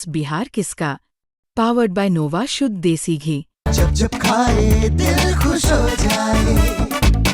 बिहार किसका? Powered by नोवा शुद्ध देसी घी। जब जब खाए दिल खुश हो जाए,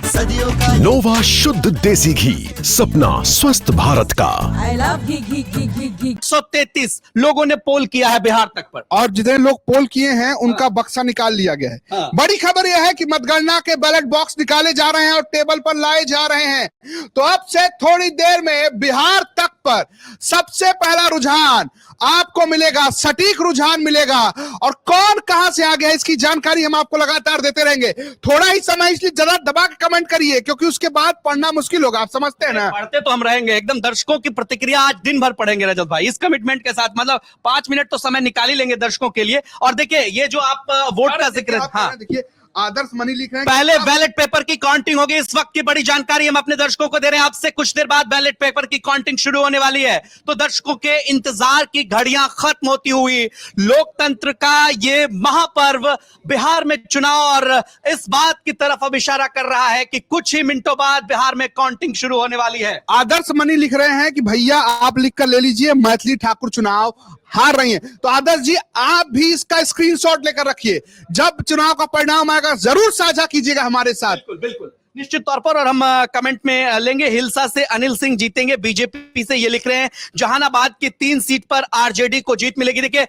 सदियों का नोवा शुद्ध देसी घी, सपना स्वस्थ भारत का। आई लव घी घी घी घी घी। 133 लोगों ने पोल किया है बिहार तक पर, और जितने लोग पोल किए हैं उनका बक्सा निकाल लिया गया है। हाँ। बड़ी खबर यह है कि मतगणना के बैलेट बॉक्स निकाले जा रहे हैं और टेबल पर लाए जा रहे हैं। तो अब से थोड़ी देर में बिहार तक पर सबसे पहला रुझान आपको मिलेगा, सटीक रुझान मिलेगा, और कौन कहां से आ गया इसकी जानकारी हम आपको लगातार देते रहेंगे। थोड़ा ही समय, इसलिए जरा दबा के कमेंट करिए, क्योंकि उसके बाद पढ़ना मुश्किल होगा। आप समझते हैं ना? पढ़ते तो हम रहेंगे एकदम। दर्शकों की प्रतिक्रिया आज दिन भर पढ़ेंगे रजत भाई, इस कमिटमेंट के साथ। मतलब 5 मिनट तो समय निकाल ही लेंगे दर्शकों के लिए। और देखिए, ये जो आप वोट का जिक्र, हाँ, देखिए आदर्श मनी लिख रहे हैं पहले बैलेट पेपर की काउंटिंग होगी। इस वक्त की बड़ी जानकारी हम अपने दर्शकों को दे रहे हैं। आपसे कुछ देर बाद बैलेट पेपर की काउंटिंग शुरू होने वाली है। तो दर्शकों के इंतजार की घड़ियां खत्म होती हुई लोकतंत्र का ये महापर्व बिहार में चुनाव और इस बात की तरफ अब इशारा कर रहा है कि कुछ ही मिनटों बाद बिहार में काउंटिंग शुरू होने वाली है। आदर्श मनी लिख रहे हैं कि भैया आप लिख कर ले लीजिए, मैथिली ठाकुर चुनाव हार रही हैं। तो आदर्श जी, आप भी इसका स्क्रीनशॉट लेकर रखिए, जब चुनाव का परिणाम आएगा जरूर साझा कीजिएगा हमारे साथ। बिल्कुल बिल्कुल, निश्चित तौर पर। और हम कमेंट में लेंगे, हिलसा से अनिल सिंह जीतेंगे बीजेपी से, ये लिख रहे हैं। जहानाबाद की 3 सीट पर आरजेडी को जीत मिलेगी। देखिए,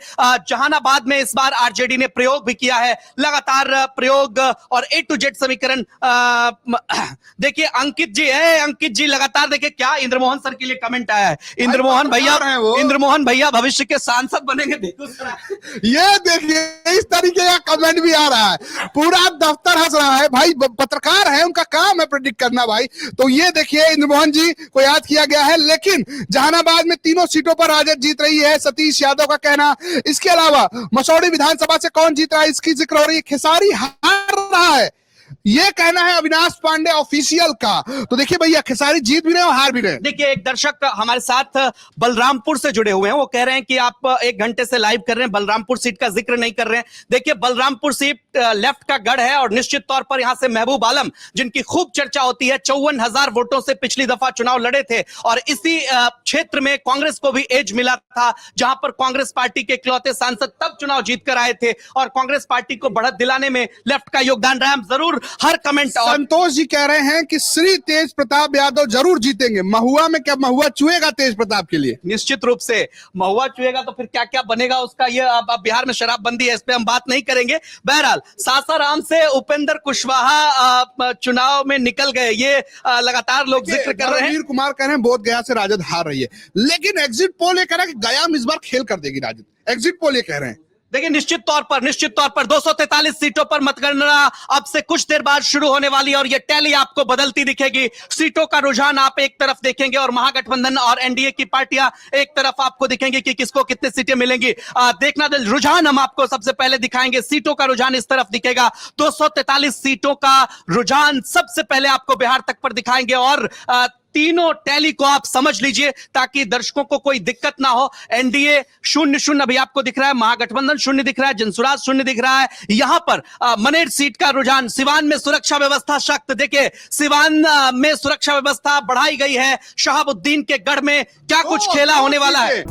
जहानाबाद में इस बार आरजेडी ने प्रयोग भी किया है, लगातार प्रयोग और A to Z समीकरण। देखिए अंकित जी है, अंकित जी लगातार। देखिए क्या इंद्रमोहन सर के लिए कमेंट आया है। इंद्रमोहन भैया भविष्य के सांसद बनेंगे बेगूसराय। ये देखिए, इस तरीके का कमेंट भी आ रहा है, पूरा दफ्तर हंस रहा है। भाई पत्रकार है, उनका काम है प्रेडिक्ट करना भाई। तो ये देखिए, इंद्रमोहन जी को याद किया गया है। लेकिन जहानाबाद में तीनों सीटों पर राजद जीत रही है, सतीश यादव का कहना। इसके अलावा मसौड़ी विधानसभा से कौन जीत रहा है इसकी जिक्र हो रही है, खेसारी हार रहा है, ये कहना है अविनाश पांडे ऑफिशियल का। तो देखिए भैया, खेसारी जीत भी रहे और हार भी रहे। देखिए, एक दर्शक हमारे साथ बलरामपुर से जुड़े हुए हैं, वो कह रहे हैं कि आप 1 घंटे से लाइव कर रहे हैं, बलरामपुर सीट का जिक्र नहीं कर रहे हैं। देखिए, बलरामपुर सीट लेफ्ट का गढ़ है और निश्चित तौर पर यहां से महबूब आलम, जिनकी खूब चर्चा होती है, 54,000 वोटों से पिछली दफा चुनाव लड़े थे और इसी क्षेत्र में कांग्रेस को भी एज मिला था, जहां पर कांग्रेस पार्टी के इकलौते सांसद तब चुनाव जीत कर आए थे और कांग्रेस पार्टी को बढ़त दिलाने में लेफ्ट का योगदान रहा। जरूर हर कमेंट। संतोष जी कह रहे हैं कि श्री तेज प्रताप यादव जरूर जीतेंगे। महुआ में क्या महुआ चुएगा तेज प्रताप के लिए? निश्चित रूप से महुआ चुएगा तो फिर क्या क्या बनेगा उसका, ये अब बिहार में शराबबंदी है, इस पे हम बात नहीं करेंगे। बहरहाल, सासाराम से उपेंद्र कुशवाहा चुनाव में निकल गए, ये लगातार लोग जिक्र कर रहे हैं। वीर कुमार कह रहे हैं बोध गया से राजद हार रही है, लेकिन एग्जिट पोल ये कह रहा है कि गया में इस बार खेल कर देगी राजद। एग्जिट पोल ये कह रहे हैं। देखिए, निश्चित तौर पर 243 सीटों पर मतगणना अब से कुछ देर बाद शुरू होने वाली है और ये टैली आपको बदलती दिखेगी। सीटों का रुझान आप एक तरफ देखेंगे और महागठबंधन और एनडीए की पार्टियां एक तरफ आपको दिखेंगे कि किसको कितने सीटें मिलेंगी। देखना रुझान हम आपको सबसे पहले दिखाएंगे। सीटों का रुझान इस तरफ दिखेगा, 243 सीटों का रुझान सबसे पहले आपको बिहार तक पर दिखाएंगे और तीनों टैली को आप समझ लीजिए ताकि दर्शकों को कोई दिक्कत ना हो। एनडीए 0-0 अभी आपको दिख रहा है, महागठबंधन 0 दिख रहा है, जनसुराज 0 दिख रहा है। यहां पर मनेर सीट का रुझान, सिवान में सुरक्षा व्यवस्था सख्त। देखिए, सिवान में सुरक्षा व्यवस्था बढ़ाई गई है। शहाबुद्दीन के गढ़ में क्या कुछ खेला होने वाला है।